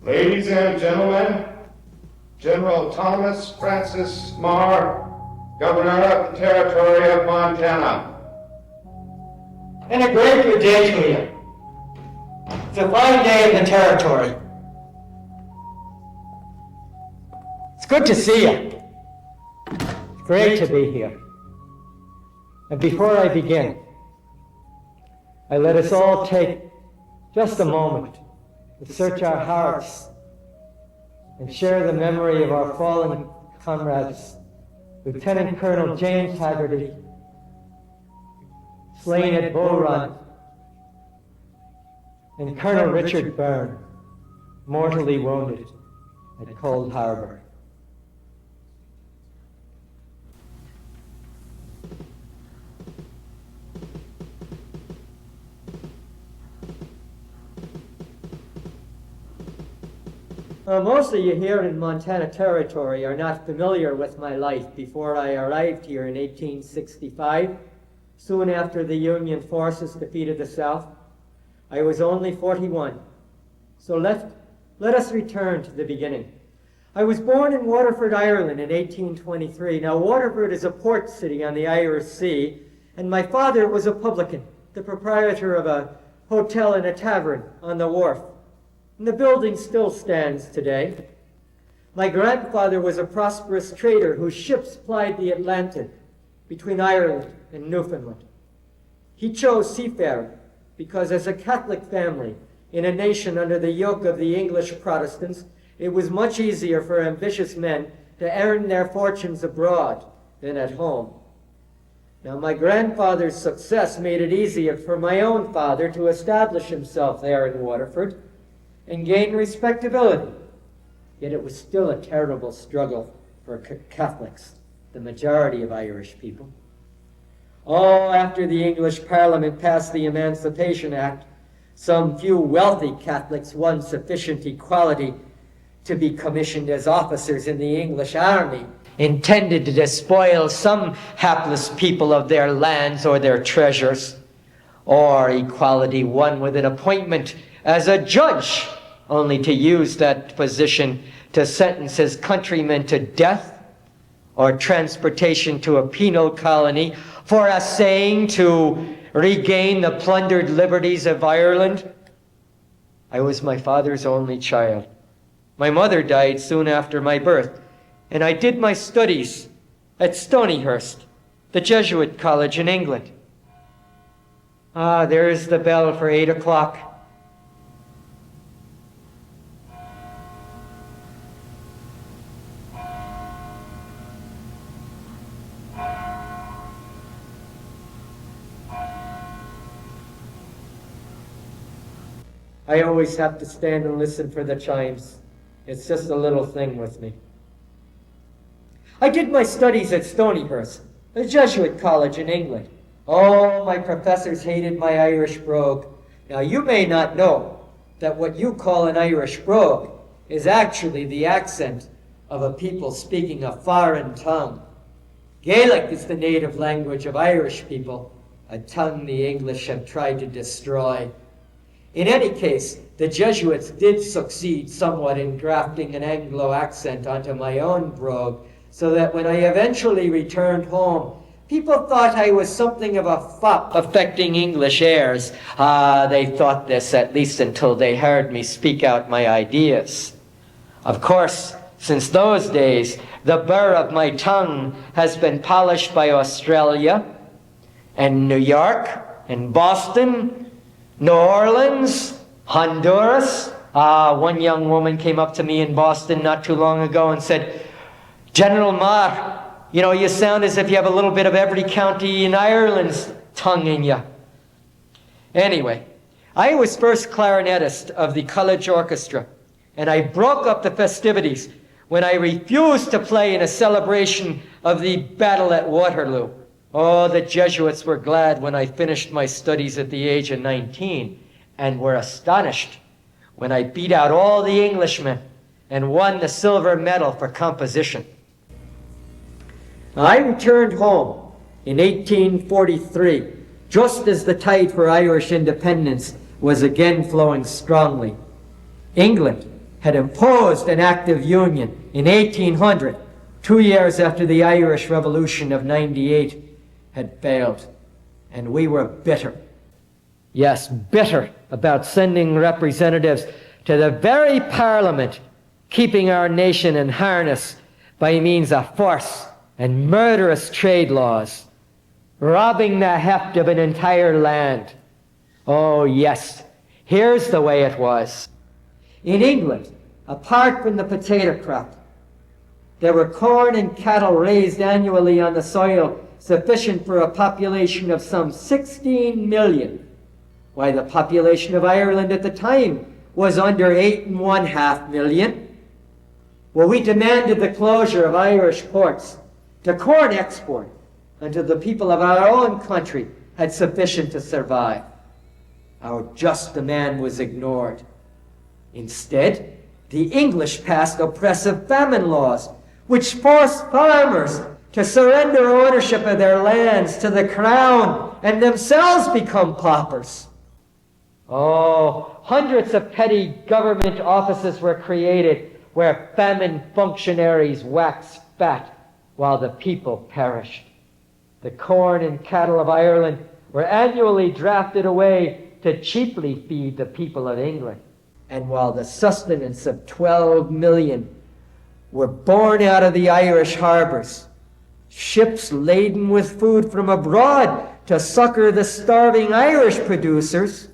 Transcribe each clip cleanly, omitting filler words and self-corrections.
Ladies and gentlemen, General Thomas Francis Meagher, Governor of the Territory of Montana. And a great good day to you. It's a fine day in the Territory. It's good to see you. It's great to be here. And before I begin, I let us all take just a moment to search our hearts and share the memory of our fallen comrades, Lieutenant Colonel James Haggerty, slain at Bull Run, and Colonel Richard Byrne, mortally wounded at Cold Harbor. Most of you here in Montana Territory are not familiar with my life before I arrived here in 1865, soon after the Union forces defeated the South. I was only 41. So let us return to the beginning. I was born in Waterford, Ireland in 1823. Now, Waterford is a port city on the Irish Sea, and my father was a publican, the proprietor of a hotel and a tavern on the wharf. And the building still stands today. My grandfather was a prosperous trader whose ships plied the Atlantic between Ireland and Newfoundland. He chose seafaring because as a Catholic family in a nation under the yoke of the English Protestants, it was much easier for ambitious men to earn their fortunes abroad than at home. Now, my grandfather's success made it easier for my own father to establish himself there in Waterford and gain respectability. Yet it was still a terrible struggle for Catholics, the majority of Irish people. Oh, after the English Parliament passed the Emancipation Act, some few wealthy Catholics won sufficient equality to be commissioned as officers in the English army, intended to despoil some hapless people of their lands or their treasures, or equality won with an appointment as a judge, only to use that position to sentence his countrymen to death or transportation to a penal colony for essaying to regain the plundered liberties of Ireland. I was my father's only child. My mother died soon after my birth, and I did my studies at Stonyhurst, the Jesuit college in England. Ah, there is the bell for 8 o'clock. I always have to stand and listen for the chimes. It's just a little thing with me. I did my studies at Stonyhurst, a Jesuit college in England. Oh, my professors hated my Irish brogue. Now, you may not know that what you call an Irish brogue is actually the accent of a people speaking a foreign tongue. Gaelic is the native language of Irish people, a tongue the English have tried to destroy. In any case, the Jesuits did succeed somewhat in grafting an Anglo accent onto my own brogue, so that when I eventually returned home, people thought I was something of a fop affecting English airs. They thought this at least until they heard me speak out my ideas. Of course, since those days, the burr of my tongue has been polished by Australia and New York and Boston, New Orleans, Honduras. One young woman came up to me in Boston not too long ago and said, "General Meagher, you know, you sound as if you have a little bit of every county in Ireland's tongue in you." Anyway, I was first clarinetist of the college orchestra, and I broke up the festivities when I refused to play in a celebration of the battle at Waterloo. Oh, the Jesuits were glad when I finished my studies at the age of 19, and were astonished when I beat out all the Englishmen and won the silver medal for composition. I returned home in 1843, just as the tide for Irish independence was again flowing strongly. England had imposed an act of union in 1800, 2 years after the Irish Revolution of '98 had failed. And we were bitter. Yes, bitter about sending representatives to the very parliament, keeping our nation in harness by means of force and murderous trade laws, robbing the heft of an entire land. Oh, yes, here's the way it was. In England, apart from the potato crop, there were corn and cattle raised annually on the soil sufficient for a population of some 16 million. Why, the population of Ireland at the time was under 8.5 million. Well, we demanded the closure of Irish ports to corn export until the people of our own country had sufficient to survive. Our just demand was ignored. Instead, the English passed oppressive famine laws, which forced farmers to surrender ownership of their lands to the crown and themselves become paupers. Oh, hundreds of petty government offices were created where famine functionaries waxed fat while the people perished. The corn and cattle of Ireland were annually drafted away to cheaply feed the people of England. And while the sustenance of 12 million were borne out of the Irish harbors, ships laden with food from abroad to succor the starving Irish producers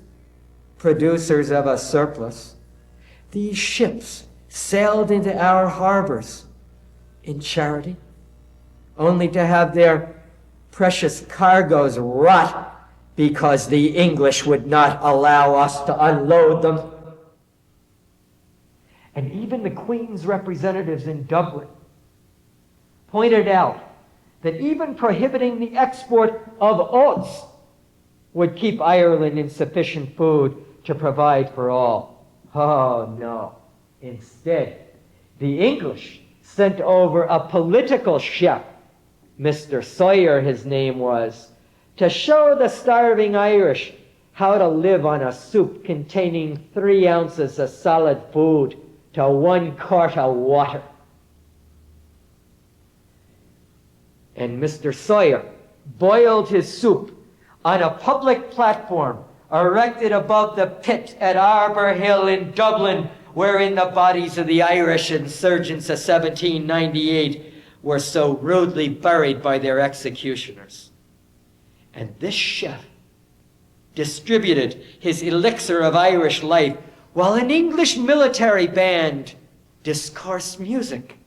of a surplus, these ships sailed into our harbors in charity, only to have their precious cargoes rot because the English would not allow us to unload them. And even the Queen's representatives in Dublin pointed out that even prohibiting the export of oats would keep Ireland in sufficient food to provide for all. Oh, no. Instead, the English sent over a political chef, Mr. Sawyer his name was, to show the starving Irish how to live on a soup containing 3 ounces of solid food to 1 quart of water. And Mr. Sawyer boiled his soup on a public platform erected above the pit at Arbor Hill in Dublin, wherein the bodies of the Irish insurgents of 1798 were so rudely buried by their executioners. And this chef distributed his elixir of Irish life while an English military band discoursed music,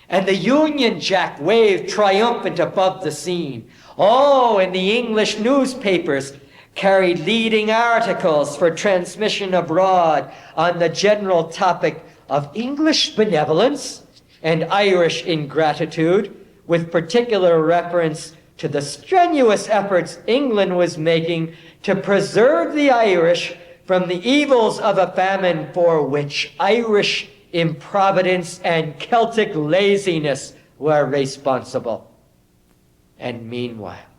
and the Union Jack waved triumphant above the scene. Oh, and the English newspapers carried leading articles for transmission abroad on the general topic of English benevolence and Irish ingratitude, with particular reference to the strenuous efforts England was making to preserve the Irish from the evils of a famine for which Irish improvidence and Celtic laziness were responsible. And meanwhile,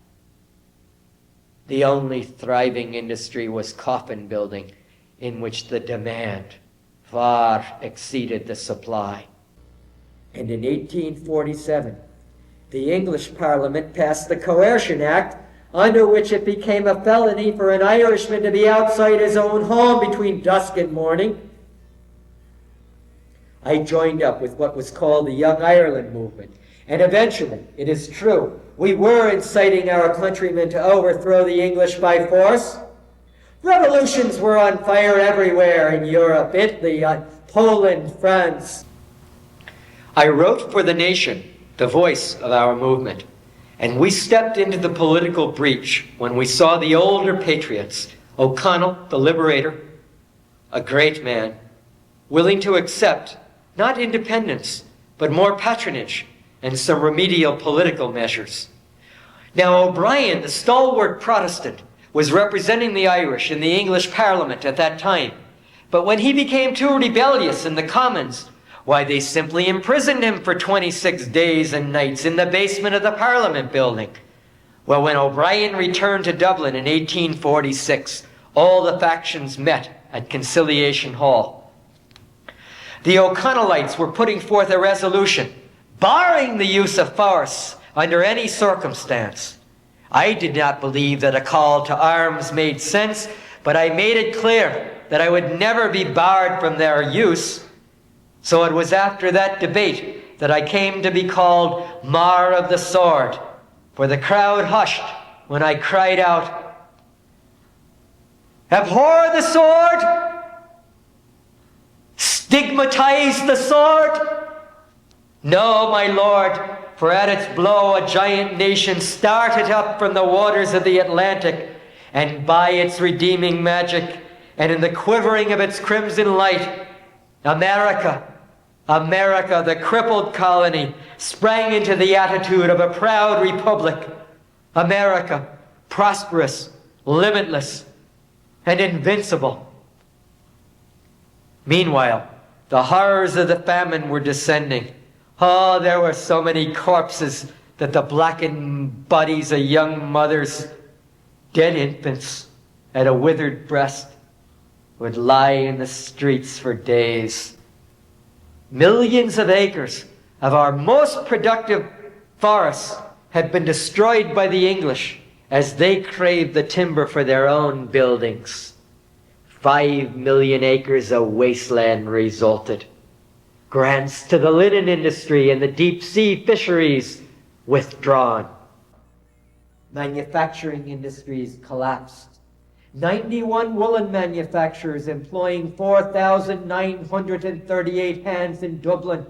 the only thriving industry was coffin building, in which the demand far exceeded the supply. And in 1847, the English Parliament passed the Coercion Act, under which it became a felony for an Irishman to be outside his own home between dusk and morning. I joined up with what was called the Young Ireland movement, and eventually, it is true, we were inciting our countrymen to overthrow the English by force. Revolutions were on fire everywhere in Europe, Italy, Poland, France. I wrote for The Nation, the voice of our movement, and we stepped into the political breach when we saw the older patriots, O'Connell, the liberator, a great man, willing to accept not independence, but more patronage and some remedial political measures. Now, O'Brien, the stalwart Protestant, was representing the Irish in the English Parliament at that time. But when he became too rebellious in the Commons, why, they simply imprisoned him for 26 days and nights in the basement of the Parliament building. Well, when O'Brien returned to Dublin in 1846, all the factions met at Conciliation Hall. the O'Connellites were putting forth a resolution barring the use of force under any circumstance. I did not believe that a call to arms made sense, but I made it clear that I would never be barred from their use. So it was after that debate that I came to be called Mar of the Sword, for the crowd hushed when I cried out, "Abhor the sword! Stigmatize the sword! No, my lord, for at its blow a giant nation started up from the waters of the Atlantic, and by its redeeming magic, and in the quivering of its crimson light, America, the crippled colony, sprang into the attitude of a proud republic. America, prosperous, limitless, and invincible." Meanwhile, the horrors of the famine were descending. Oh, there were so many corpses that the blackened bodies of young mothers, dead infants at a withered breast, would lie in the streets for days. Millions of acres of our most productive forests had been destroyed by the English as they craved the timber for their own buildings. 5 million acres of wasteland resulted. Grants to the linen industry and the deep-sea fisheries withdrawn. Manufacturing industries collapsed. 91 woolen manufacturers employing 4,938 hands in Dublin,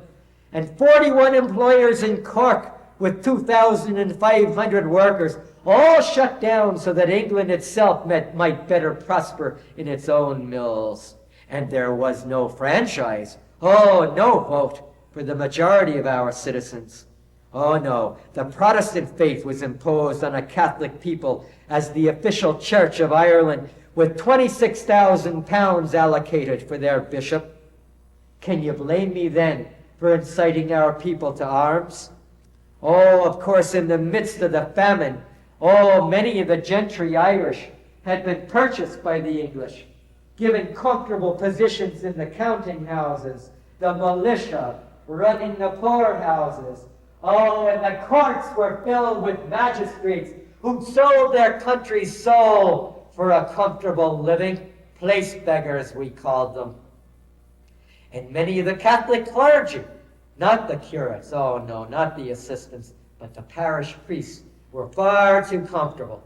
and 41 employers in Cork with 2,500 workers, all shut down so that England itself might better prosper in its own mills. And there was no franchise. Oh, no vote for the majority of our citizens. Oh no, the Protestant faith was imposed on a Catholic people as the official Church of Ireland, with £26,000 allocated for their bishop. Can you blame me then for inciting our people to arms? Oh, of course, in the midst of the famine, many of the gentry Irish had been purchased by the English, given comfortable positions in the counting houses, the militia running the poorhouses. Oh, and the courts were filled with magistrates who sold their country's soul for a comfortable living, place beggars we called them. And many of the Catholic clergy, not the curates, oh no, not the assistants, but the parish priests, were far too comfortable,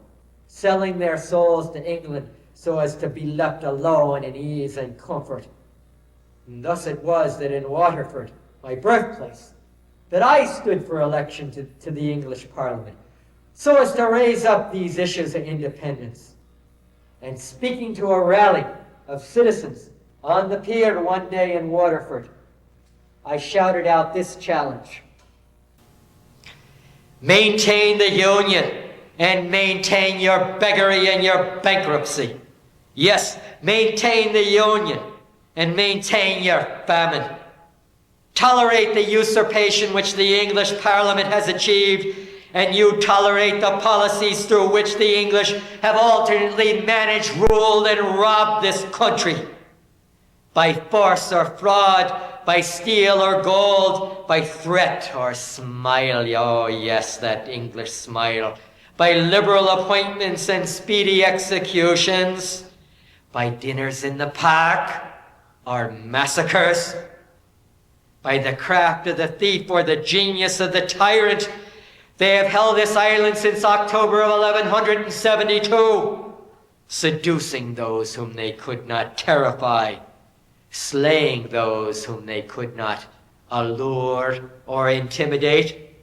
selling their souls to England so as to be left alone in ease and comfort. And thus it was that in Waterford, my birthplace, that I stood for election to the English Parliament, so as to raise up these issues of independence. And speaking to a rally of citizens on the pier one day in Waterford, I shouted out this challenge: "Maintain the Union and maintain your beggary and your bankruptcy. Yes, maintain the Union and maintain your famine. Tolerate the usurpation which the English Parliament has achieved, and you tolerate the policies through which the English have alternately managed, ruled, and robbed this country. By force or fraud, by steel or gold, by threat or smile, oh yes, that English smile, by liberal appointments and speedy executions, by dinners in the park or massacres, by the craft of the thief or the genius of the tyrant. They have held this island since October of 1172, seducing those whom they could not terrify, slaying those whom they could not allure or intimidate.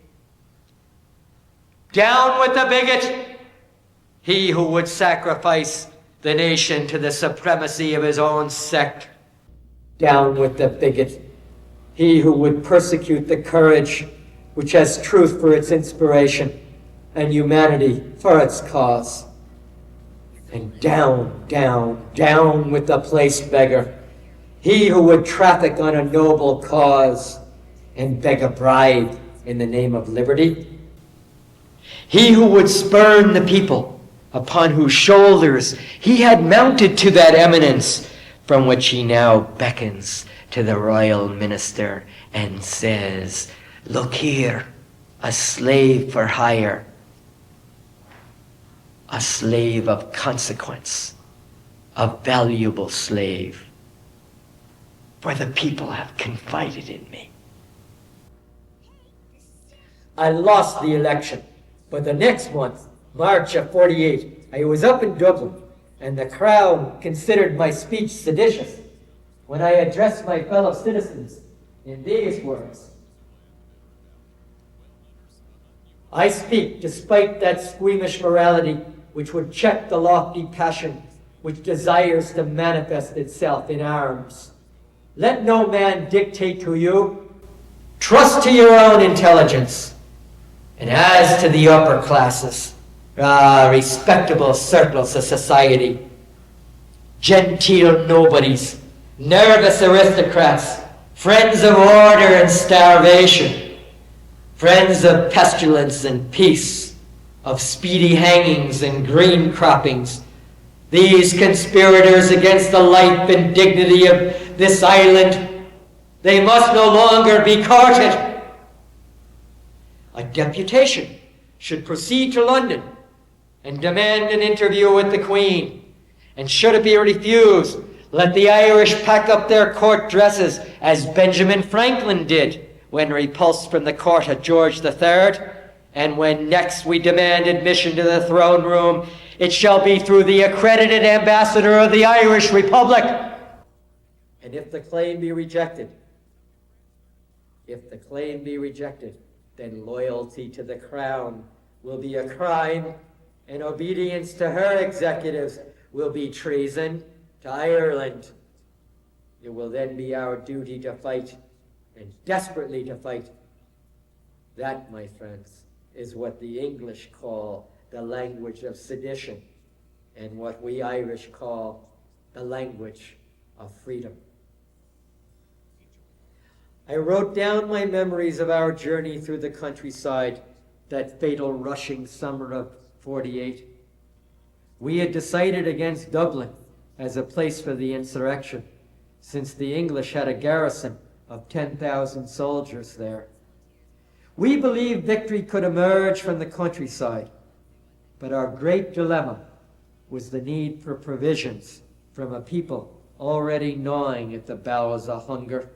Down with the bigot, he who would sacrifice the nation to the supremacy of his own sect. Down with the bigot, he who would persecute the courage which has truth for its inspiration and humanity for its cause. And down, down, down with the place beggar, he who would traffic on a noble cause and beg a bribe in the name of liberty. He who would spurn the people upon whose shoulders he had mounted to that eminence from which he now beckons to the royal minister and says, "Look here, a slave for hire, a slave of consequence, a valuable slave, for the people have confided in me." I lost the election, but the next month, March of 48, I was up in Dublin, and the Crown considered my speech seditious when I addressed my fellow citizens in these words: "I speak despite that squeamish morality which would check the lofty passion which desires to manifest itself in arms. Let no man dictate to you. Trust to your own intelligence. And as to the upper classes, respectable circles of society, genteel nobodies, nervous aristocrats, friends of order and starvation, friends of pestilence and peace, of speedy hangings and green croppings, these conspirators against the life and dignity of this island, they must no longer be courted. A deputation should proceed to London and demand an interview with the Queen. And should it be refused, let the Irish pack up their court dresses as Benjamin Franklin did when repulsed from the court of George III. And when next we demand admission to the throne room, it shall be through the accredited ambassador of the Irish Republic. And if the claim be rejected, then loyalty to the Crown will be a crime, and obedience to her executives will be treason to Ireland. It will then be our duty to fight, and desperately to fight. That, my friends, is what the English call the language of sedition, and what we Irish call the language of freedom. I wrote down my memories of our journey through the countryside that fatal rushing summer of 48. We had decided against Dublin as a place for the insurrection, since the English had a garrison of 10,000 soldiers there. We believed victory could emerge from the countryside, but our great dilemma was the need for provisions from a people already gnawing at the bowels of hunger.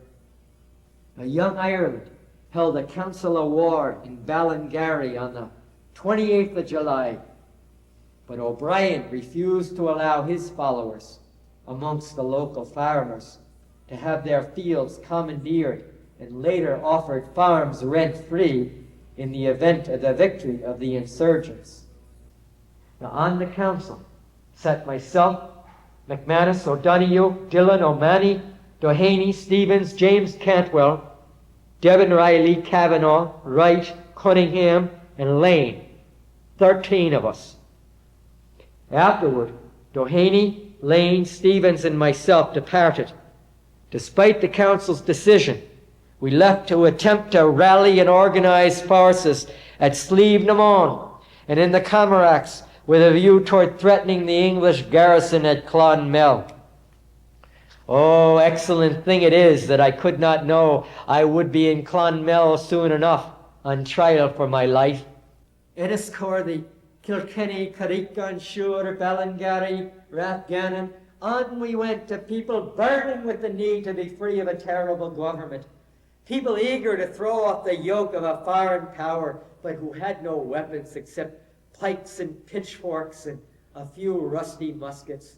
Now, Young Ireland held a council of war in Ballingarry on the 28th of July, but O'Brien refused to allow his followers, amongst the local farmers, to have their fields commandeered and later offered farms rent-free in the event of the victory of the insurgents. Now, on the council sat myself, McManus, O'Donoghue, Dillon, O'Mahony, Doheny, Stevens, James Cantwell, Devin Riley, Kavanagh, Wright, Cunningham, and Lane. 13 of us. Afterward, Doheny, Lane, Stevens, and myself departed. Despite the council's decision, we left to attempt to rally and organize forces at Slieve na Mon and in the Camaracks with a view toward threatening the English garrison at Clonmel. Oh, excellent thing it is that I could not know I would be in Clonmel soon enough on trial for my life. Enniscorthy, Kilkenny, Carrick-on Suir, Ballingarry, Rathgannon, on we went to people burning with the need to be free of a terrible government. People eager to throw off the yoke of a foreign power, but who had no weapons except pikes and pitchforks and a few rusty muskets.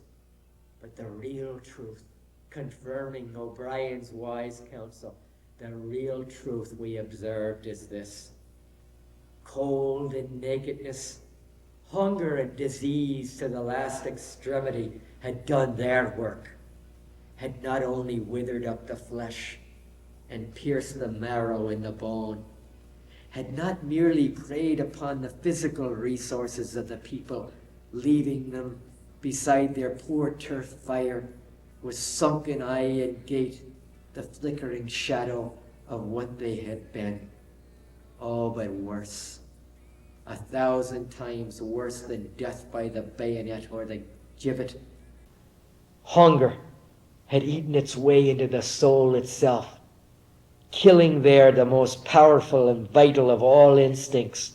But the real truth, confirming O'Brien's wise counsel, the real truth we observed is this: cold and nakedness, hunger and disease to the last extremity had done their work, had not only withered up the flesh and pierced the marrow in the bone, had not merely preyed upon the physical resources of the people, leaving them beside their poor turf fire with sunken eye and gate, the flickering shadow of what they had been. Oh, but worse, 1,000 times worse than death by the bayonet or the gibbet. Hunger had eaten its way into the soul itself, killing there the most powerful and vital of all instincts,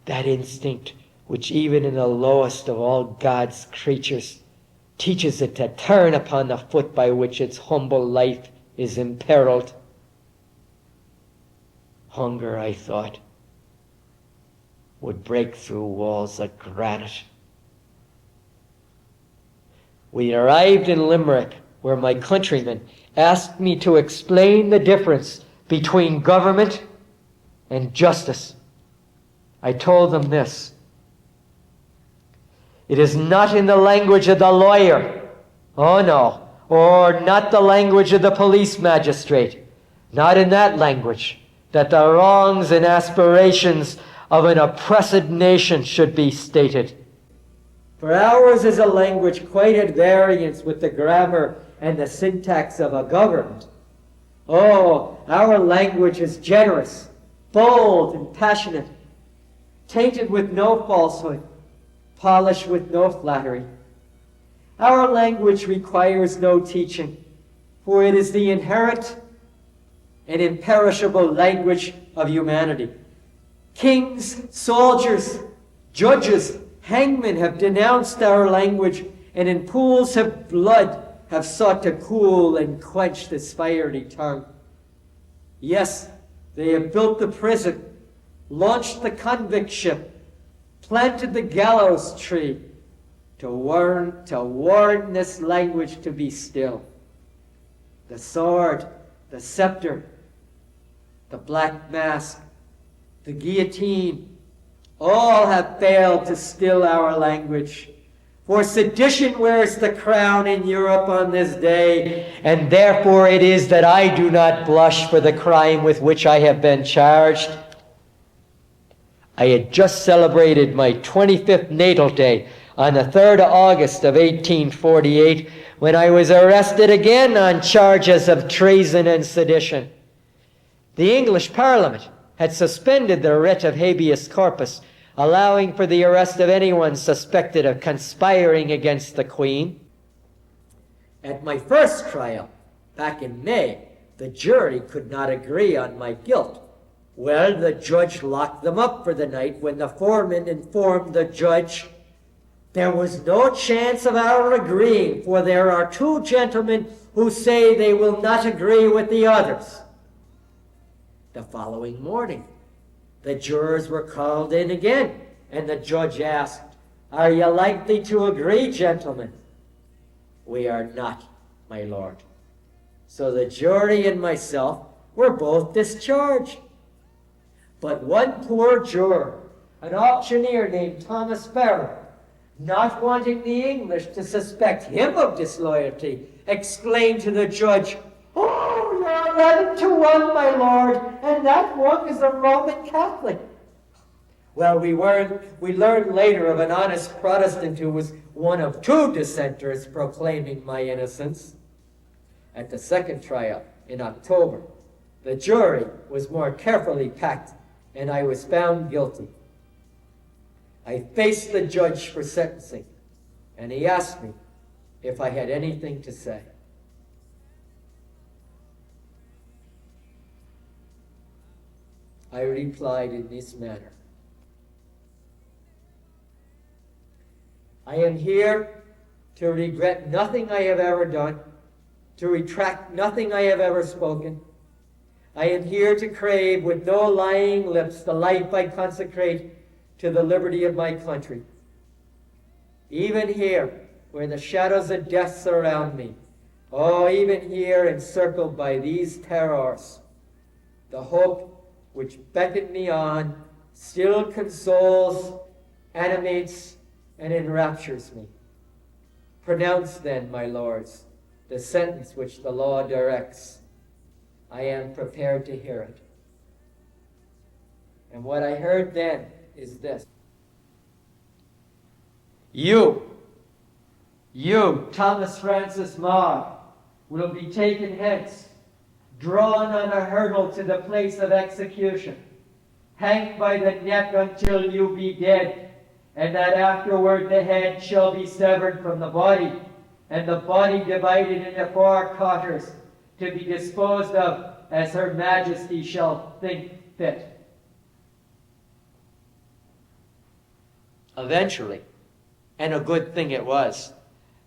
that instinct which even in the lowest of all God's creatures teaches it to turn upon the foot by which its humble life is imperiled. Hunger, I thought, would break through walls of granite. We arrived in Limerick, where my countrymen asked me to explain the difference between government and justice. I told them this: it is not in the language of the lawyer, oh no, or not the language of the police magistrate, not in that language, that the wrongs and aspirations of an oppressed nation should be stated. For ours is a language quite at variance with the grammar and the syntax of a government. Oh, our language is generous, bold, and passionate, tainted with no falsehood, polished with no flattery. Our language requires no teaching, for it is the inherent and imperishable language of humanity. Kings, soldiers, judges, hangmen have denounced our language, and in pools of blood have sought to cool and quench this fiery tongue. Yes, they have built the prison, launched the convict ship, planted the gallows tree, to warn this language to be still. The sword, the scepter, the black mask, the guillotine, all have failed to still our language. For sedition wears the crown in Europe on this day, and therefore it is that I do not blush for the crime with which I have been charged. I had just celebrated my 25th natal day on the 3rd of August of 1848, when I was arrested again on charges of treason and sedition. The English Parliament had suspended the writ of habeas corpus, allowing for the arrest of anyone suspected of conspiring against the Queen. At my first trial, back in May, the jury could not agree on my guilt. Well, the judge locked them up for the night when the foreman informed the judge, there was no chance of our agreeing, for there are two gentlemen who say they will not agree with the others. The following morning, the jurors were called in again, and the judge asked, are you likely to agree, gentlemen? We are not, my lord. So the jury and myself were both discharged. But one poor juror, an auctioneer named Thomas Farrer, not wanting the English to suspect him of disloyalty, exclaimed to the judge, oh, you're 11-1, my lord, and that one is a Roman Catholic. Well, we learned later of an honest Protestant who was one of two dissenters proclaiming my innocence. At the second trial in October, the jury was more carefully packed, and I was found guilty. I faced the judge for sentencing, and he asked me if I had anything to say. I replied in this manner: I am here to regret nothing I have ever done, to retract nothing I have ever spoken. I am here to crave with no lying lips the life I consecrate to the liberty of my country. Even here, where the shadows of death surround me, oh, even here encircled by these terrors, the hope which beckoned me on still consoles, animates, and enraptures me. Pronounce then, my lords, the sentence which the law directs. I am prepared to hear it. And what I heard then is this: You, Thomas Francis Meagher, will be taken hence, drawn on a hurdle to the place of execution, hanged by the neck until you be dead, and that afterward the head shall be severed from the body, and the body divided into 4 quarters, to be disposed of as Her Majesty shall think fit. Eventually, and a good thing it was,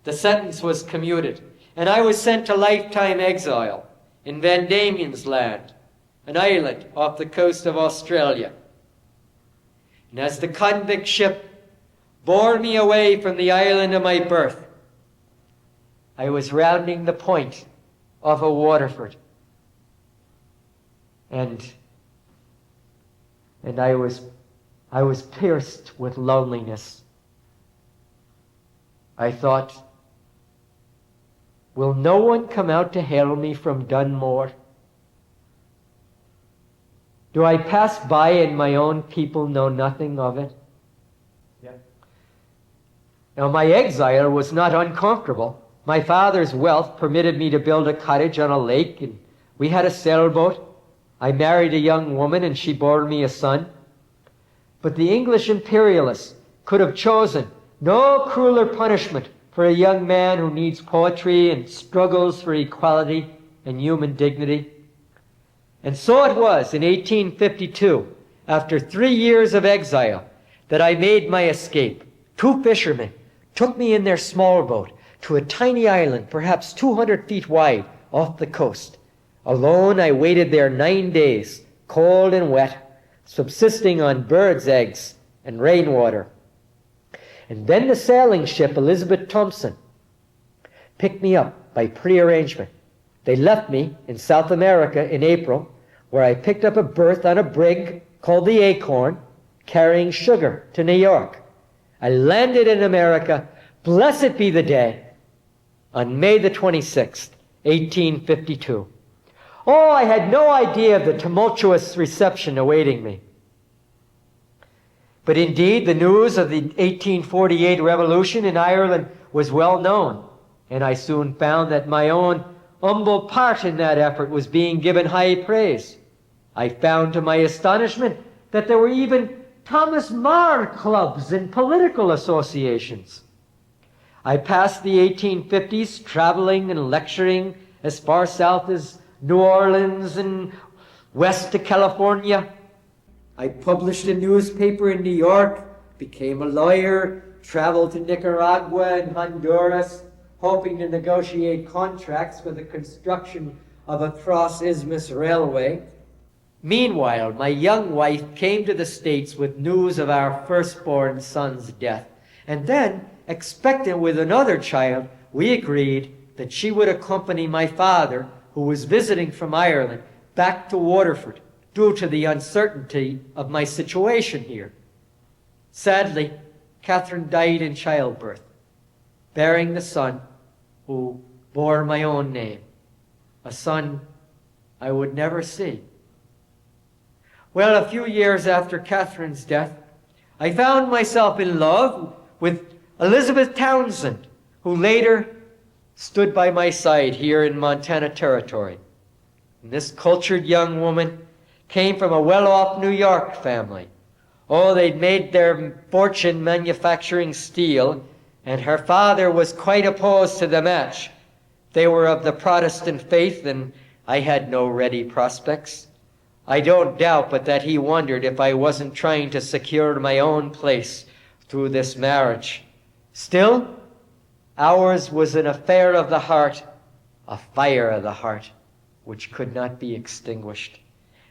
the sentence was commuted, and I was sent to lifetime exile in Van Diemen's Land, an island off the coast of Australia. And as the convict ship bore me away from the island of my birth, I was rounding the point of a Waterford, and I was pierced with loneliness. I thought, will no one come out to hail me from Dunmore? Do I pass by and my own people know nothing of it? Yeah. Now, my exile was not uncomfortable. My father's wealth permitted me to build a cottage on a lake, and we had a sailboat. I married a young woman, and she bore me a son. But the English imperialists could have chosen no crueler punishment for a young man who needs poetry and struggles for equality and human dignity. And so it was in 1852, after 3 years of exile, that I made my escape. 2 fishermen took me in their small boat to a tiny island, perhaps 200 feet wide, off the coast. Alone, I waited there 9 days, cold and wet, subsisting on birds' eggs and rainwater. And then the sailing ship Elizabeth Thompson picked me up by prearrangement. They left me in South America in April, where I picked up a berth on a brig called the Acorn, carrying sugar to New York. I landed in America, blessed be the day, on May the 26th, 1852. Oh, I had no idea of the tumultuous reception awaiting me. But indeed, the news of the 1848 revolution in Ireland was well known, and I soon found that my own humble part in that effort was being given high praise. I found to my astonishment that there were even Thomas More clubs and political associations. I passed the 1850s traveling and lecturing as far south as New Orleans and west to California. I published a newspaper in New York, became a lawyer, traveled to Nicaragua and Honduras, hoping to negotiate contracts for the construction of a cross-isthmus railway. Meanwhile, my young wife came to the States with news of our firstborn son's death. And then, expectant with another child, we agreed that she would accompany my father, who was visiting from Ireland, back to Waterford, due to the uncertainty of my situation here. Sadly, Catherine died in childbirth, bearing the son who bore my own name, a son I would never see. Well, a few years after Catherine's death, I found myself in love with Elizabeth Townsend, who later stood by my side here in Montana Territory. And this cultured young woman came from a well-off New York family. Oh, they'd made their fortune manufacturing steel, and her father was quite opposed to the match. They were of the Protestant faith, and I had no ready prospects. I don't doubt but that he wondered if I wasn't trying to secure my own place through this marriage. Still, ours was an affair of the heart, a fire of the heart, which could not be extinguished.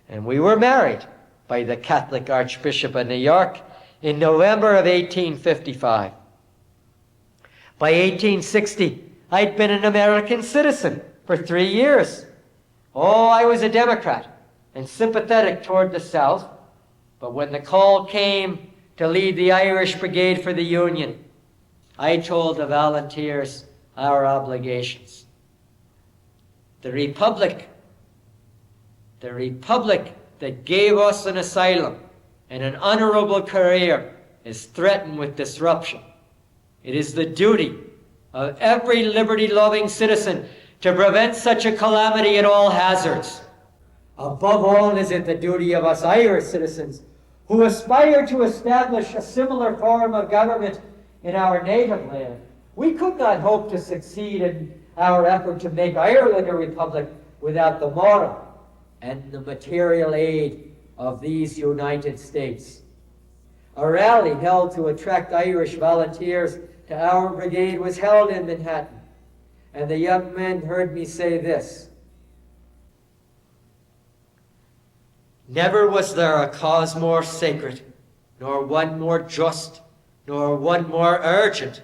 And we were married by the Catholic Archbishop of New York in November of 1855. By 1860, I'd been an American citizen for 3 years. Oh, I was a Democrat and sympathetic toward the South, but when the call came to lead the Irish Brigade for the Union, I told the volunteers our obligations. The Republic that gave us an asylum and an honorable career is threatened with disruption. It is the duty of every liberty-loving citizen to prevent such a calamity at all hazards. Above all, is it the duty of us Irish citizens who aspire to establish a similar form of government in our native land, We could not hope to succeed in our effort to make Ireland a republic without the moral and the material aid of these United States. A rally held to attract Irish volunteers to our brigade was held in Manhattan, and the young men heard me say this: "Never was there a cause more sacred, nor one more just, nor one more urgent.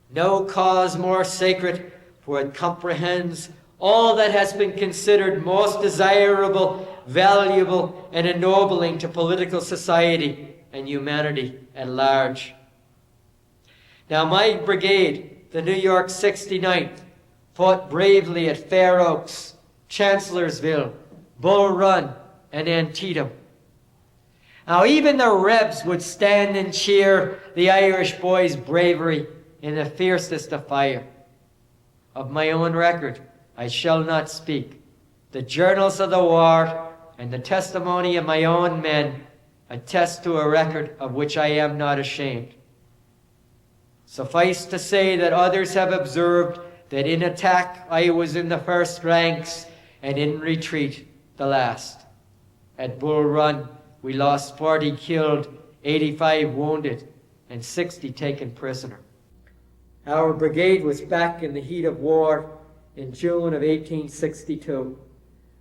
No cause more sacred, for it comprehends all that has been considered most desirable, valuable, and ennobling to political society and humanity at large." Now my brigade, the New York 69th, fought bravely at Fair Oaks, Chancellorsville, Bull Run, and Antietam. Now even the Rebs would stand and cheer the Irish boys' bravery in the fiercest of fire. Of my own record, I shall not speak. The journals of the war and the testimony of my own men attest to a record of which I am not ashamed. Suffice to say that others have observed that in attack I was in the first ranks and in retreat the last. At Bull Run, we lost 40 killed, 85 wounded, and 60 taken prisoner. Our brigade was back in the heat of war in June of 1862,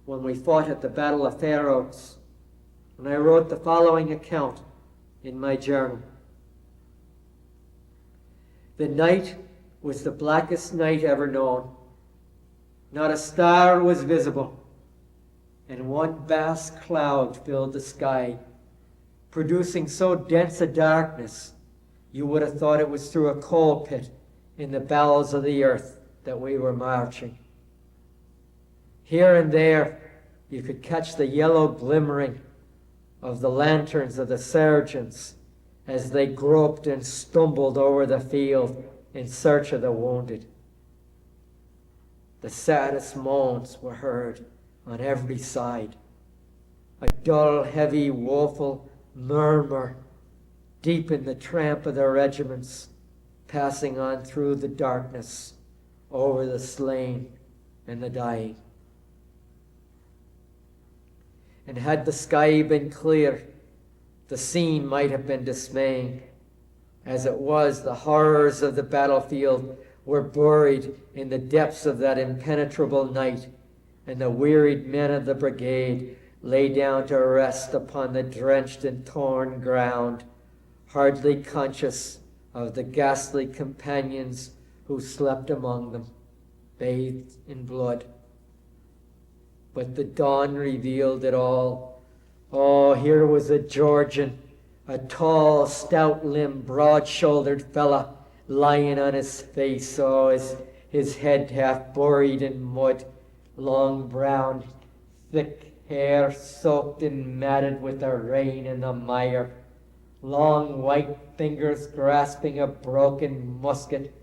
when we fought at the Battle of Fair Oaks, and I wrote the following account in my journal. The night was the blackest night ever known. Not a star was visible, and one vast cloud filled the sky, producing so dense a darkness you would have thought it was through a coal pit in the bowels of the earth that we were marching. Here and there you could catch the yellow glimmering of the lanterns of the sergeants as they groped and stumbled over the field in search of the wounded. The saddest moans were heard on every side, a dull, heavy, woeful murmur deep in the tramp of the regiments passing on through the darkness over the slain and the dying. And had the sky been clear, the scene might have been dismaying. As it was, the horrors of the battlefield were buried in the depths of that impenetrable night, and the wearied men of the brigade lay down to rest upon the drenched and torn ground, hardly conscious of the ghastly companions who slept among them, bathed in blood. But the dawn revealed it all. Oh, here was a Georgian, a tall, stout-limbed, broad-shouldered fella, lying on his face, his head half buried in mud, long brown, thick hair soaked and matted with the rain and the mire, long white fingers grasping a broken musket,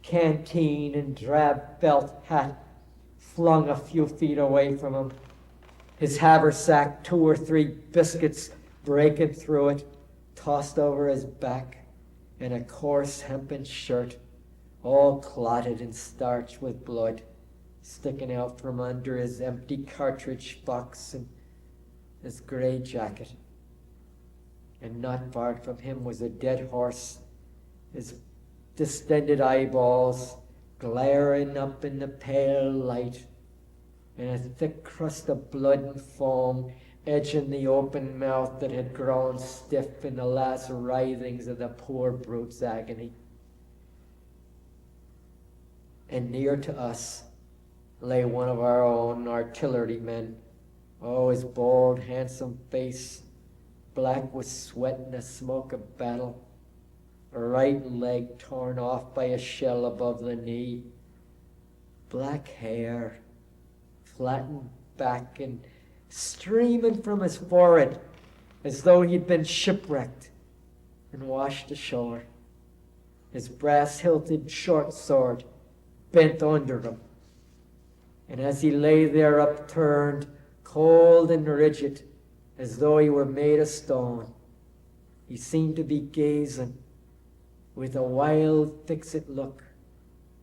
canteen and drab felt hat flung a few feet away from him, his haversack, 2 or 3 biscuits breaking through it, tossed over his back, and a coarse hempen shirt, all clotted and starched with blood, sticking out from under his empty cartridge box and his gray jacket. And not far from him was a dead horse, his distended eyeballs glaring up in the pale light, and a thick crust of blood and foam edging the open mouth that had grown stiff in the last writhings of the poor brute's agony. And near to us lay one of our own artillerymen, his bald, handsome face black with sweat and the smoke of battle, a right leg torn off by a shell above the knee, black hair, flattened back and streaming from his forehead as though he'd been shipwrecked and washed ashore, his brass-hilted short sword bent under him. And as he lay there upturned, cold and rigid, as though he were made of stone, he seemed to be gazing with a wild, fixed look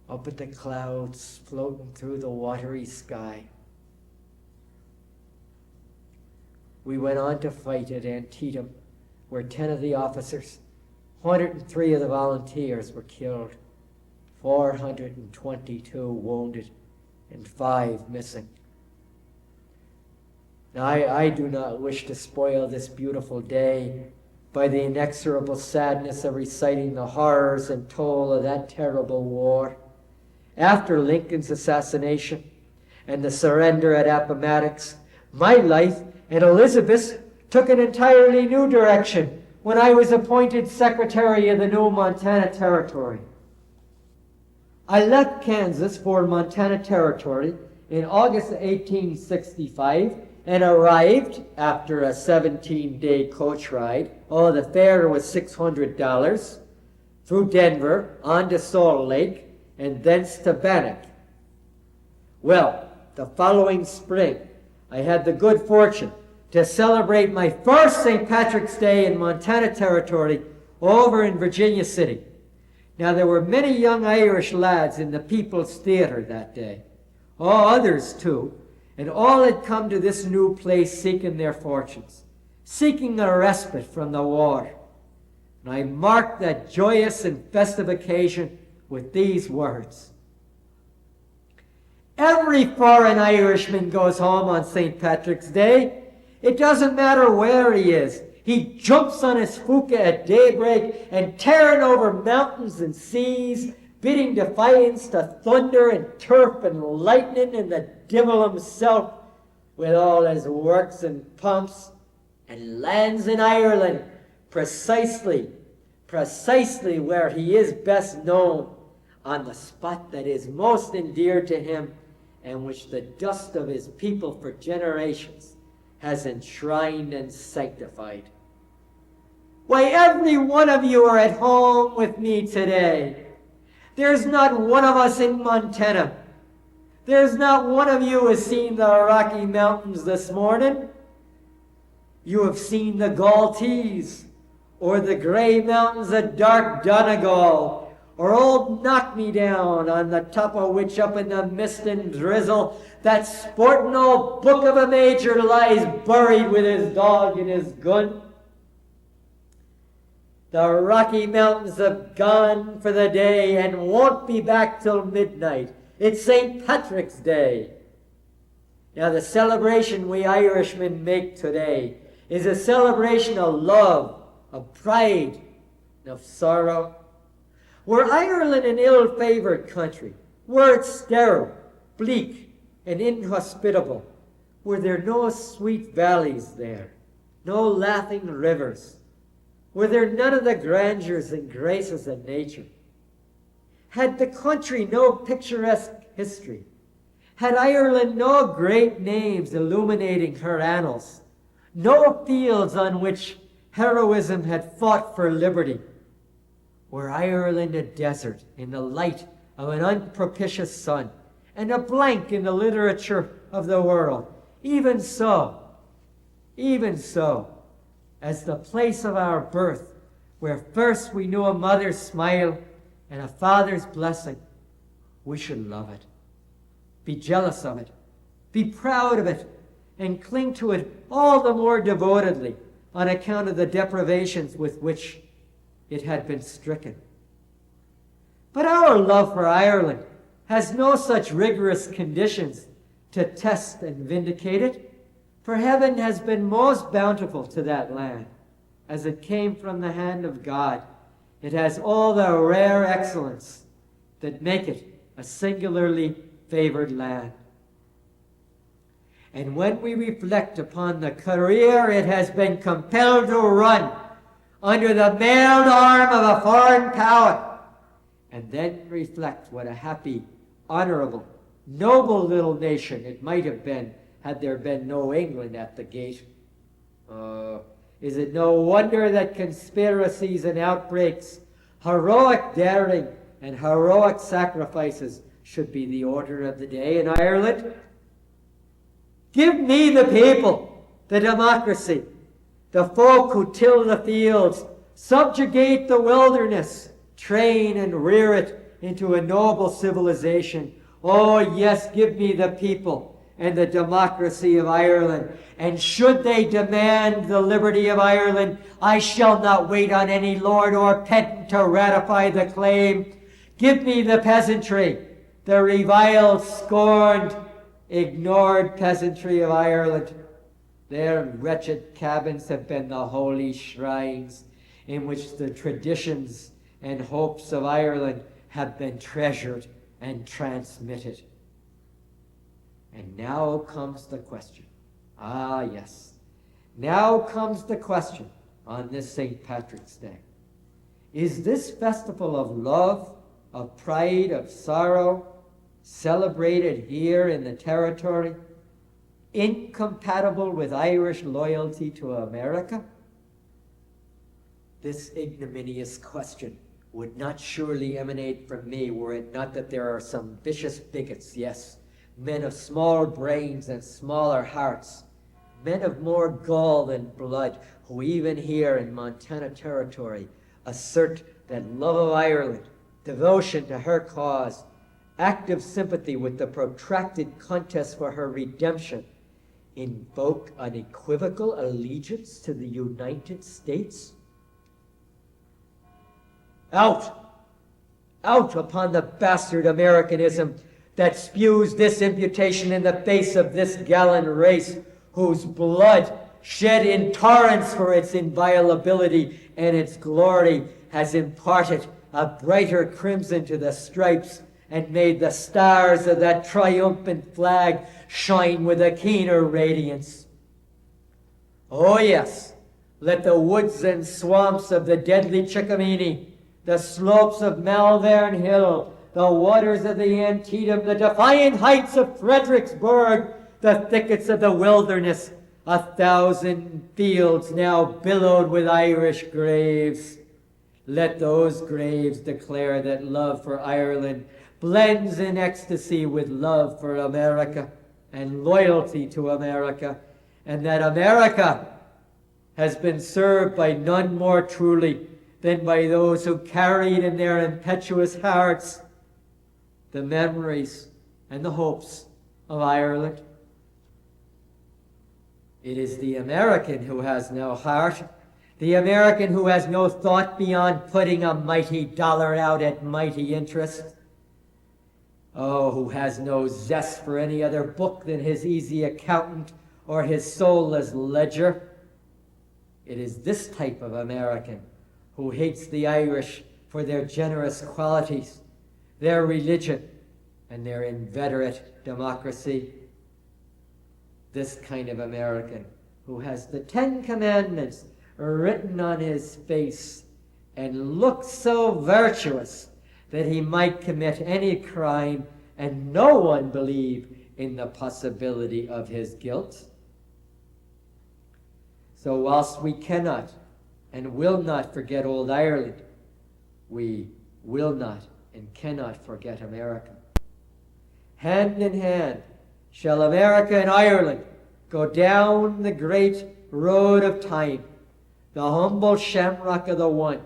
up at the clouds floating through the watery sky. We went on to fight at Antietam, where 10 of the officers, 103 of the volunteers were killed, 422 wounded, and 5 missing. Now, I do not wish to spoil this beautiful day by the inexorable sadness of reciting the horrors and toll of that terrible war. After Lincoln's assassination and the surrender at Appomattox, my life and Elizabeth's took an entirely new direction when I was appointed Secretary of the new Montana Territory. I left Kansas for Montana Territory in August 1865 and arrived after a 17-day coach ride. Oh, the fare was $600, through Denver, on to Salt Lake, and thence to Bannock. Well, the following spring, I had the good fortune to celebrate my first St. Patrick's Day in Montana Territory over in Virginia City. Now, there were many young Irish lads in the People's Theater that day. Oh, others too. And all had come to this new place seeking their fortunes, seeking a respite from the war. And I marked that joyous and festive occasion with these words. Every foreign Irishman goes home on St. Patrick's Day. It doesn't matter where he is. He jumps on his fuka at daybreak and tearing over mountains and seas, bidding defiance to thunder and turf and lightning and the devil himself with all his works and pumps, and lands in Ireland precisely where he is best known, on the spot that is most endeared to him and which the dust of his people for generations has enshrined and sanctified. Why, every one of you are at home with me today. There's not one of us in Montana. There's not one of you who has seen the Rocky Mountains this morning. You have seen the Galtees, or the gray mountains of dark Donegal, or old Knock-Me-Down, on the top of which up in the mist and drizzle that sporting old book of a major lies buried with his dog and his gun. The Rocky Mountains have gone for the day and won't be back till midnight. It's St. Patrick's Day. Now, the celebration we Irishmen make today is a celebration of love, of pride, and of sorrow. Were Ireland an ill-favored country, were it sterile, bleak, and inhospitable, were there no sweet valleys there, no laughing rivers, were there none of the grandeurs and graces of nature? Had the country no picturesque history? Had Ireland no great names illuminating her annals? No fields on which heroism had fought for liberty? Were Ireland a desert in the light of an unpropitious sun, and a blank in the literature of the world? Even so, as the place of our birth, where first we knew a mother's smile and a father's blessing, we should love it, be jealous of it, be proud of it, and cling to it all the more devotedly on account of the deprivations with which it had been stricken. But our love for Ireland has no such rigorous conditions to test and vindicate it, for heaven has been most bountiful to that land. As it came from the hand of God, it has all the rare excellence that make it a singularly favored land. And when we reflect upon the career it has been compelled to run under the mailed arm of a foreign power, and then reflect what a happy, honorable, noble little nation it might have been had there been no England at the gate, is it no wonder that conspiracies and outbreaks, heroic daring, and heroic sacrifices should be the order of the day in Ireland? Give me the people, the democracy, the folk who till the fields, subjugate the wilderness, train and rear it into a noble civilization. Oh, yes, give me the people and the democracy of Ireland. And should they demand the liberty of Ireland, I shall not wait on any lord or pedant to ratify the claim. Give me the peasantry, the reviled, scorned, ignored peasantry of Ireland. Their wretched cabins have been the holy shrines in which the traditions and hopes of Ireland have been treasured and transmitted. And now comes the question. Ah, yes. Now comes the question on this St. Patrick's Day. Is this festival of love, of pride, of sorrow, celebrated here in the Territory, incompatible with Irish loyalty to America? This ignominious question would not surely emanate from me were it not that there are some vicious bigots, yes, men of small brains and smaller hearts, men of more gall than blood, who even here in Montana Territory assert that love of Ireland, devotion to her cause, active sympathy with the protracted contest for her redemption, invoke unequivocal allegiance to the United States? Out! Out upon the bastard Americanism that spews this imputation in the face of this gallant race, whose blood, shed in torrents for its inviolability and its glory, has imparted a brighter crimson to the stripes and made the stars of that triumphant flag shine with a keener radiance. Oh yes, let the woods and swamps of the deadly Chickamini, the slopes of Malvern Hill, the waters of the Antietam, the defiant heights of Fredericksburg, the thickets of the wilderness, 1,000 fields now billowed with Irish graves. Let those graves declare that love for Ireland blends in ecstasy with love for America and loyalty to America, and that America has been served by none more truly than by those who carried in their impetuous hearts the memories and the hopes of Ireland. It is the American who has no heart, the American who has no thought beyond putting a mighty dollar out at mighty interest. Oh, who has no zest for any other book than his easy accountant or his soulless ledger. It is this type of American who hates the Irish for their generous qualities, their religion, and their inveterate democracy. This kind of American who has the 10 Commandments written on his face and looks so virtuous that he might commit any crime and no one believe in the possibility of his guilt. So whilst we cannot and will not forget old Ireland, we will not and cannot forget America. Hand in hand shall America and Ireland go down the great road of time, the humble shamrock of the one,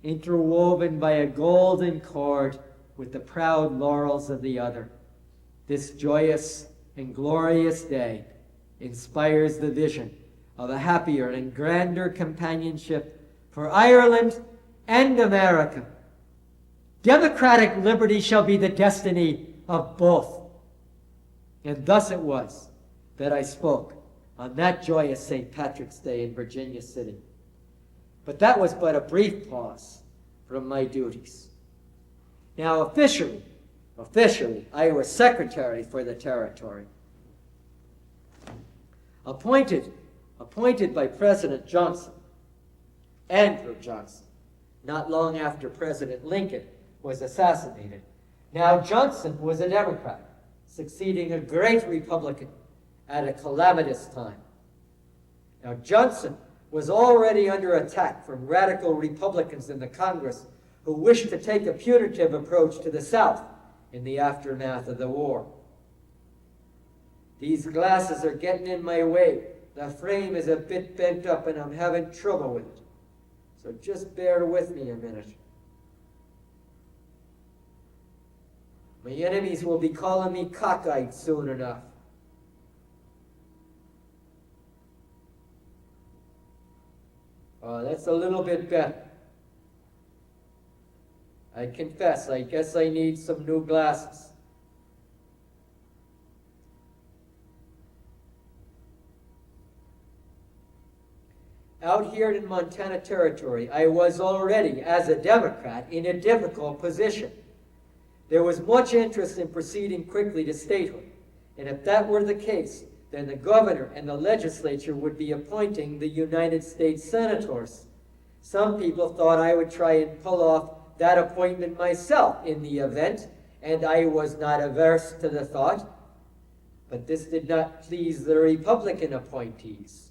interwoven by a golden cord with the proud laurels of the other. This joyous and glorious day inspires the vision of a happier and grander companionship for Ireland and America. Democratic liberty shall be the destiny of both. And thus it was that I spoke on that joyous St. Patrick's Day in Virginia City. But that was but a brief pause from my duties. Now officially, I was secretary for the Territory. Appointed by President Johnson, Andrew Johnson, not long after President Lincoln was assassinated. Now Johnson was a Democrat, succeeding a great Republican at a calamitous time. Now Johnson was already under attack from radical Republicans in the Congress who wished to take a punitive approach to the South in the aftermath of the war. These glasses are getting in my way. The frame is a bit bent up and I'm having trouble with it. So just bear with me a minute. My enemies will be calling me cockeyed soon enough. Oh, that's a little bit better. I confess, I guess I need some new glasses. Out here in Montana Territory, I was already, as a Democrat, in a difficult position. There was much interest in proceeding quickly to statehood, and if that were the case, then the governor and the legislature would be appointing the United States senators. Some people thought I would try and pull off that appointment myself in the event, and I was not averse to the thought, but this did not please the Republican appointees.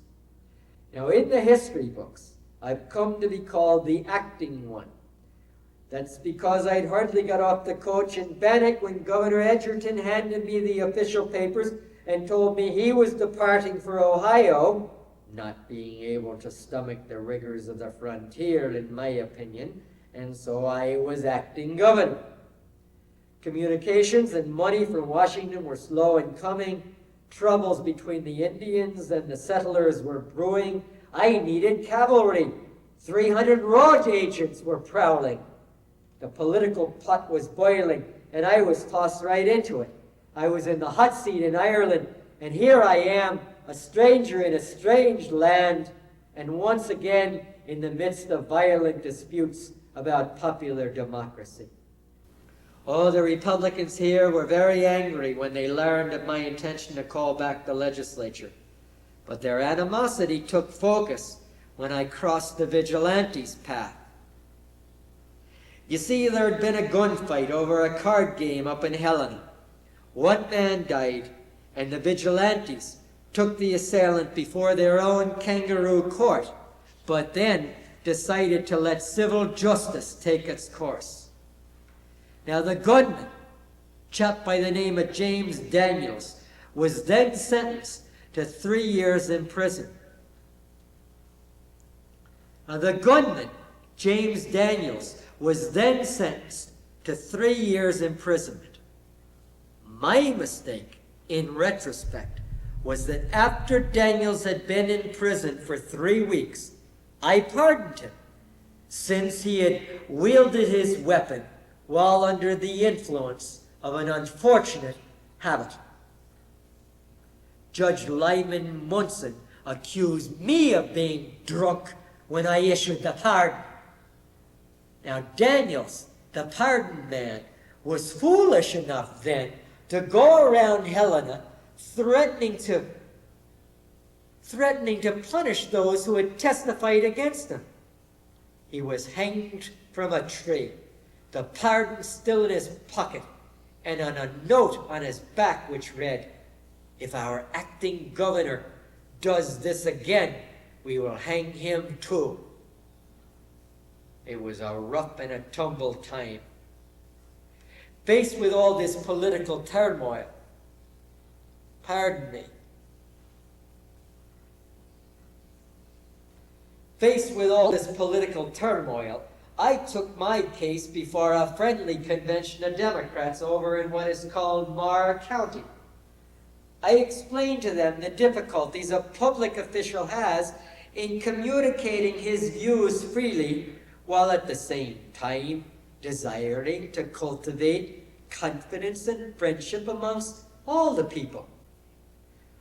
Now, in the history books, I've come to be called the acting one. That's because I'd hardly got off the coach in Bannock when Governor Edgerton handed me the official papers and told me he was departing for Ohio, not being able to stomach the rigors of the frontier, in my opinion, and so I was acting governor. Communications and money from Washington were slow in coming. Troubles between the Indians and the settlers were brewing. I needed cavalry. 300 road agents were prowling. The political pot was boiling, and I was tossed right into it. I was in the hot seat in Ireland, and here I am, a stranger in a strange land, and once again in the midst of violent disputes about popular democracy. Oh, the Republicans here were very angry when they learned of my intention to call back the legislature. But their animosity took focus when I crossed the vigilantes' path. You see, there had been a gunfight over a card game up in Helena. One man died, and the vigilantes took the assailant before their own kangaroo court, but then decided to let civil justice take its course. Now, the gunman, chap by the name of James Daniels, was then sentenced to 3 years in prison. Now, the gunman, James Daniels, was then sentenced to 3 years imprisonment. My mistake, in retrospect, was that after Daniels had been in prison for 3 weeks, I pardoned him, since he had wielded his weapon while under the influence of an unfortunate habit. Judge Lyman Munson accused me of being drunk when I issued the pardon. Now, Daniels, the pardon man, was foolish enough then to go around Helena threatening to punish those who had testified against him. He was hanged from a tree, the pardon still in his pocket, and on a note on his back which read, "If our acting governor does this again, we will hang him too." It was a rough and a tumble time. Faced with all this political turmoil, I took my case before a friendly convention of Democrats over in what is called Marr County. I explained to them the difficulties a public official has in communicating his views freely, while at the same time desiring to cultivate confidence and friendship amongst all the people.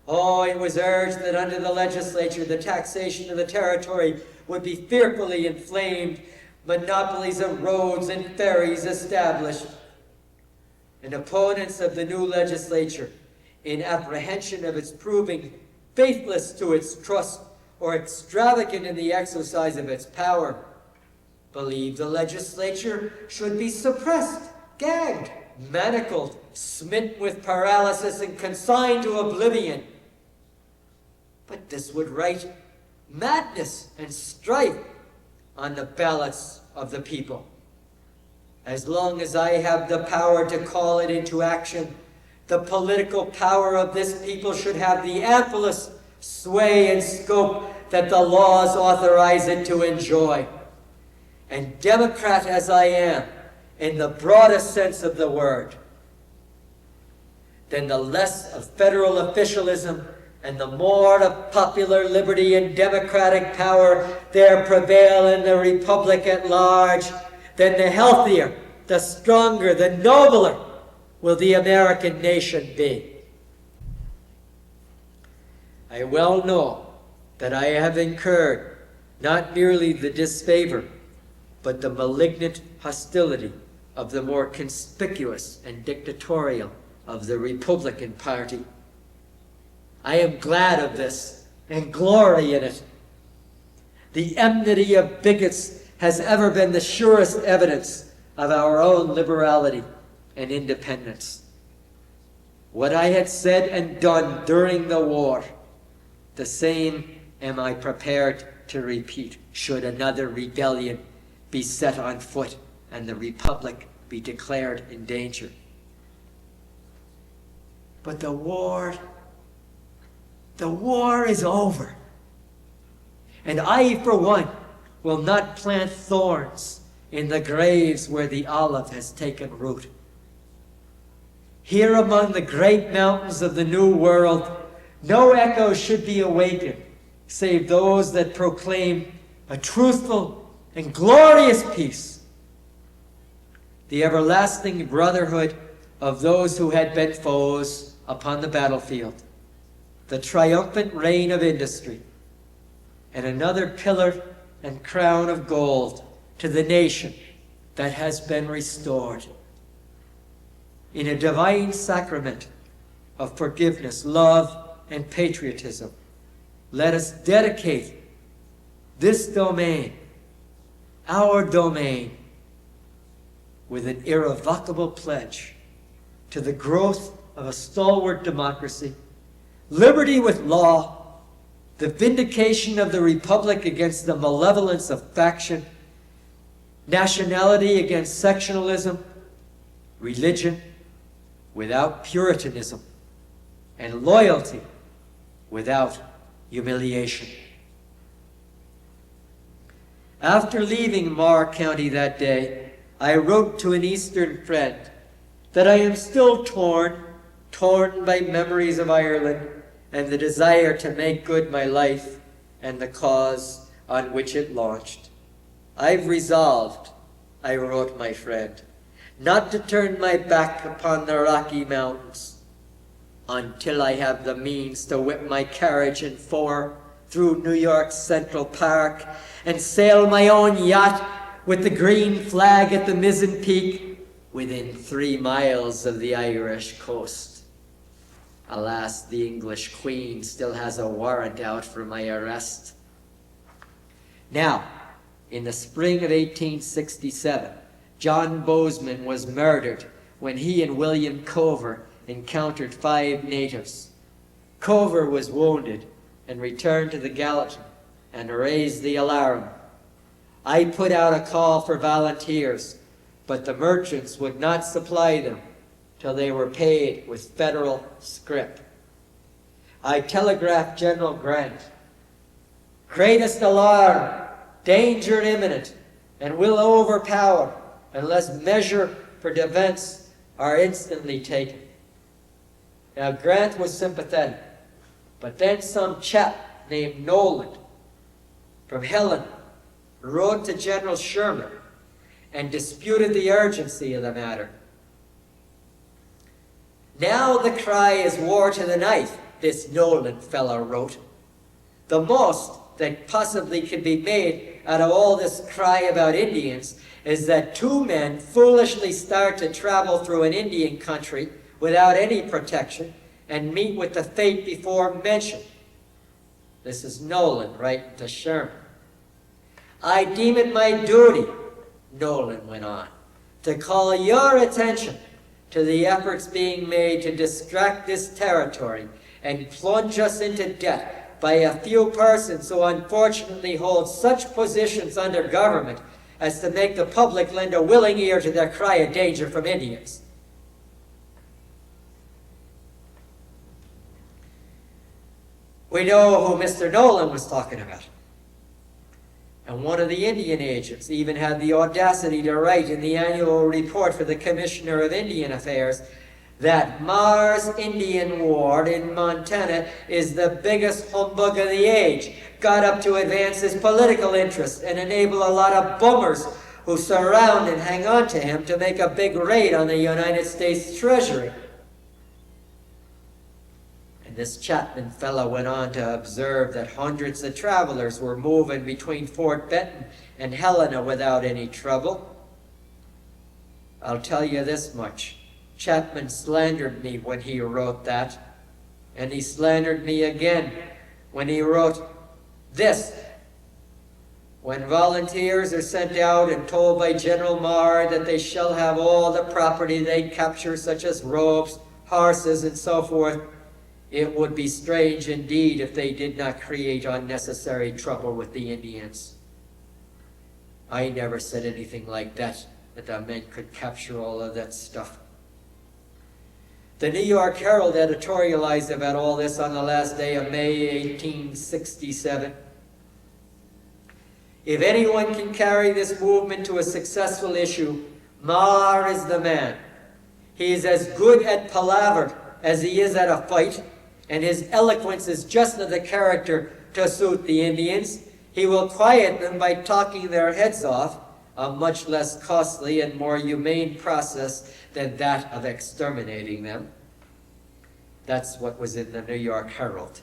Oh, it was urged that under the legislature the taxation of the territory would be fearfully inflamed, monopolies of roads and ferries established. And opponents of the new legislature, in apprehension of its proving faithless to its trust or extravagant in the exercise of its power, believed the legislature should be suppressed, gagged, manacled, smitten with paralysis, and consigned to oblivion. But this would write madness and strife on the ballots of the people. As long as I have the power to call it into action, the political power of this people should have the amplest sway and scope that the laws authorize it to enjoy. And Democrat as I am, in the broadest sense of the word, then the less of federal officialism and the more of popular liberty and democratic power there prevail in the republic at large, then the healthier, the stronger, the nobler will the American nation be. I well know that I have incurred not merely the disfavor, but the malignant hostility of the more conspicuous and dictatorial of the Republican Party. I am glad of this and glory in it. The enmity of bigots has ever been the surest evidence of our own liberality and independence. What I had said and done during the war, the same am I prepared to repeat should another rebellion be set on foot and the Republic be declared in danger. But the war is over. And I, for one, will not plant thorns in the graves where the olive has taken root. Here among the great mountains of the New World, no echo should be awakened, save those that proclaim a truthful and glorious peace, the everlasting brotherhood of those who had been foes upon the battlefield, the triumphant reign of industry, and another pillar and crown of gold to the nation that has been restored. In a divine sacrament of forgiveness, love, and patriotism, let us dedicate this domain, our domain, with an irrevocable pledge to the growth of a stalwart democracy, liberty with law, the vindication of the Republic against the malevolence of faction, nationality against sectionalism, religion without Puritanism, and loyalty without humiliation. After leaving Marr County that day, I wrote to an Eastern friend that I am still torn by memories of Ireland and the desire to make good my life and the cause on which it launched. I've resolved, I wrote my friend, not to turn my back upon the Rocky Mountains until I have the means to whip my carriage and four through New York's Central Park and sail my own yacht with the green flag at the mizzen peak within 3 miles of the Irish coast. Alas, the English Queen still has a warrant out for my arrest. Now, in the spring of 1867, John Bozeman was murdered when he and William Cover encountered 5 natives. Cover was wounded and returned to the Gallatin and raised the alarm. I put out a call for volunteers, but the merchants would not supply them till they were paid with federal scrip. I telegraphed General Grant, "Greatest alarm, danger imminent, and will overpower unless measure for defense are instantly taken." Now Grant was sympathetic, but then some chap named Nolan from Helena wrote to General Sherman and disputed the urgency of the matter. "Now the cry is war to the knife," this Nolan fellow wrote. "The most that possibly can be made out of all this cry about Indians is that 2 men foolishly start to travel through an Indian country without any protection and meet with the fate before mentioned." This is Nolan writing to Sherman. "I deem it my duty," Nolan went on, "to call your attention to the efforts being made to distract this territory and plunge us into debt by a few persons who unfortunately hold such positions under government as to make the public lend a willing ear to their cry of danger from Indians." We know who Mr. Nolan was talking about. And one of the Indian agents even had the audacity to write in the annual report for the Commissioner of Indian Affairs that Mars Indian War in Montana is the biggest humbug of the age, got up to advance his political interests and enable a lot of bummers who surround and hang on to him to make a big raid on the United States Treasury. And this Chapman fellow went on to observe that hundreds of travelers were moving between Fort Benton and Helena without any trouble. I'll tell you this much. Chapman slandered me when he wrote that, and he slandered me again when he wrote this. When volunteers are sent out and told by General Marr that they shall have all the property they capture, such as robes, horses, and so forth, it would be strange indeed if they did not create unnecessary trouble with the Indians. I never said anything like that the men could capture all of that stuff. The New York Herald editorialized about all this on the last day of May 1867. If anyone can carry this movement to a successful issue, Marr is the man. He is as good at palaver as he is at a fight, and his eloquence is just of the character to suit the Indians. He will quiet them by talking their heads off, a much less costly and more humane process than that of exterminating them. That's what was in the New York Herald.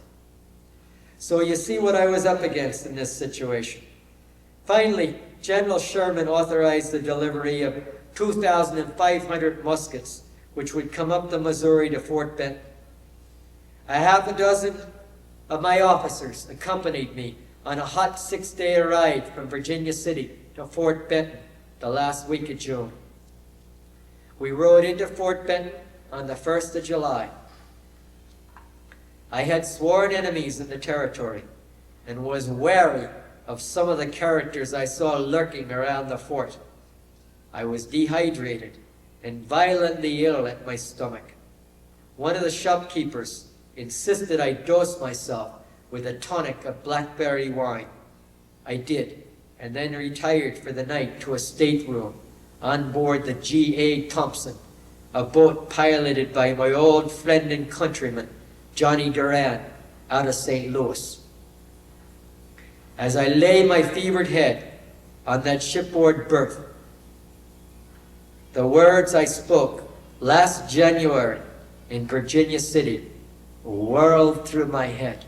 So you see what I was up against in this situation. Finally, General Sherman authorized the delivery of 2,500 muskets, which would come up the Missouri to Fort Benton. A half a dozen of my officers accompanied me on a hot 6-day ride from Virginia City to Fort Benton the last week of June. We rode into Fort Benton on the 1st of July. I had sworn enemies in the territory and was wary of some of the characters I saw lurking around the fort. I was dehydrated and violently ill at my stomach. One of the shopkeepers insisted I dose myself with a tonic of blackberry wine. I did, and then retired for the night to a stateroom on board the G.A. Thompson, a boat piloted by my old friend and countryman, Johnny Duran, out of St. Louis. As I lay my fevered head on that shipboard berth, the words I spoke last January in Virginia City whirled through my head.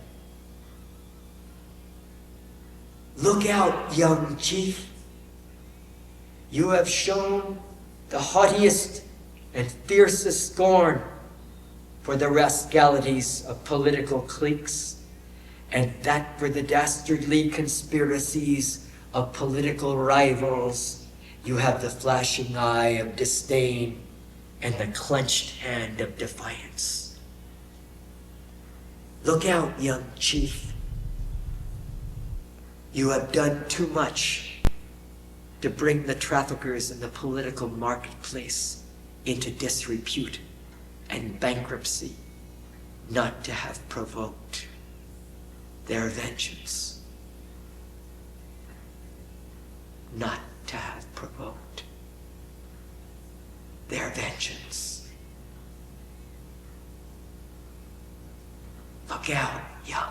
Look out, young chief. You have shown the haughtiest and fiercest scorn for the rascalities of political cliques, and that for the dastardly conspiracies of political rivals. You have the flashing eye of disdain and the clenched hand of defiance. Look out, young chief. You have done too much to bring the traffickers in the political marketplace into disrepute and bankruptcy, not to have provoked their vengeance. Not to have provoked their vengeance. Look out, young